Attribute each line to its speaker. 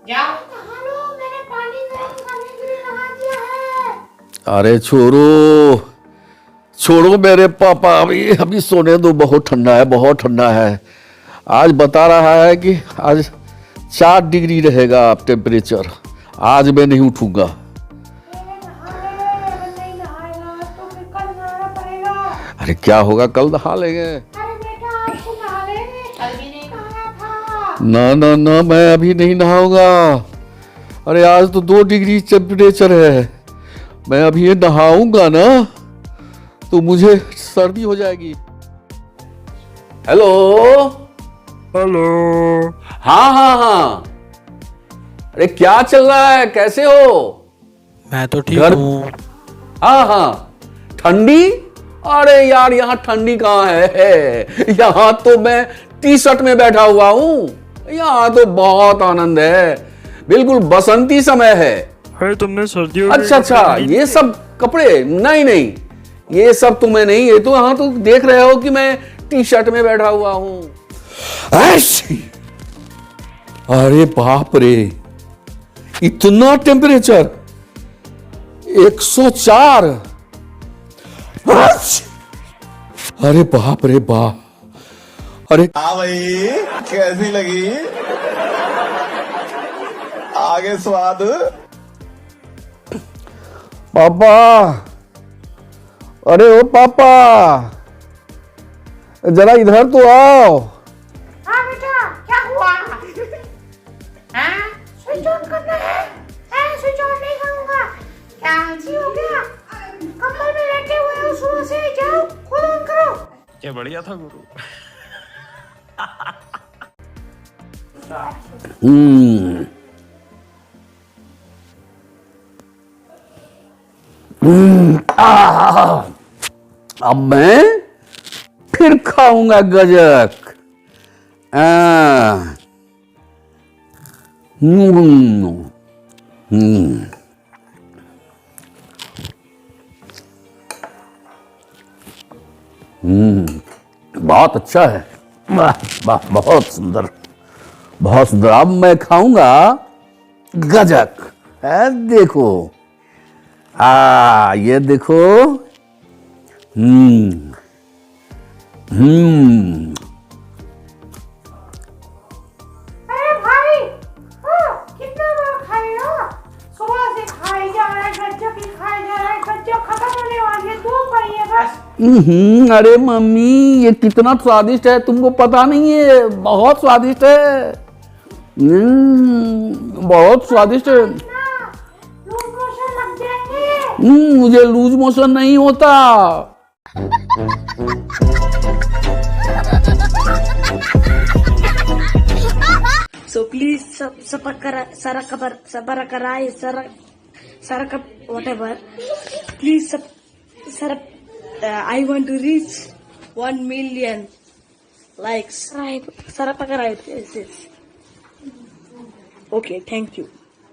Speaker 1: जाओ नहा लो, मैंने पानी गर्म करने के लिए लगा दिया है।
Speaker 2: अरे छोड़ो छोड़ो मेरे पापा, अभी अभी सोने दो। बहुत ठंडा है, बहुत ठंडा है। आज बता रहा है कि आज 4 डिग्री रहेगा टेम्परेचर। आज मैं नहीं उठूंगा।
Speaker 1: अगर नहीं नहाएगा तो फिर कल नहाना पड़ेगा।
Speaker 2: अरे क्या होगा, कल नहा लेंगे।
Speaker 1: अरे बेटा आपको नहा लेंगे, कल भी नहीं नहाया था।
Speaker 2: ना ना ना, मैं अभी नहीं नहाऊंगा। अरे आज तो 2 डिग्री टेम्परेचर है। मैं अभी ये नहाऊंगा ना तो मुझे सर्दी हो जाएगी। Hello
Speaker 3: hello.
Speaker 2: हाँ हाँ हाँ। अरे क्या चल रहा है, कैसे हो?
Speaker 3: मैं तो ठीक
Speaker 2: घर-
Speaker 3: हूँ।
Speaker 2: हाँ हाँ। ठंडी? अरे यार यहाँ ठंडी कहाँ है यहाँ तो मैं टी शर्ट में बैठा हुआ हूँ। यहाँ तो बहुत आनंद है, बिल्कुल बसंती समय है।
Speaker 3: अरे तुमने सर्दियों
Speaker 2: अच्छा अच्छा, ये सब कपड़े? नहीं नहीं, ये सब तुम्हें नहीं। ये तो यहाँ तो देख रहे हो कि मैं टी शर्ट में बैठा हुआ हूँ। अरे बाप रे, इतना टेम्परेचर 104। अरे बाप रे बाप। अरे
Speaker 4: हाँ भाई, कैसी लगी? आगे स्वाद।
Speaker 2: पापा, अरे ओ पापा, जरा इधर तो आओ।
Speaker 1: हाँ बेटा, क्या हुआ? हाँ, स्विच ऑन करना है? हाँ, स्विच ऑन नहीं करूँगा। क्या आलसी हो गया? कमरे में लेटे हुए हो सुबह से, जाओ खुद ऑन करो।
Speaker 3: क्या बढ़िया था गुरु।
Speaker 2: अब मैं फिर खाऊंगा गजक। बहुत अच्छा है। वाह वाह, बहुत सुंदर, बहुत सुंदर। अब मैं खाऊंगा गजक। है देखो, ये देखो।
Speaker 1: अरे भाई, कितना बार खाएगा? सुबह से खाई जा रहा है, गज्जक ही खाई जा रहा है। गज्जक खत्म होने वाली है, 2 पड़ी है बस।
Speaker 2: अरे मम्मी, ये कितना स्वादिष्ट है तुमको पता नहीं है। बहुत स्वादिष्ट है। बहुत स्वादिष्ट है।
Speaker 1: लूज मोशन लग जाएंगे।
Speaker 2: मुझे लूज मोशन नहीं होता।
Speaker 5: So please whatever. Please I want to reach 1 million likes. Yes. Okay, thank you.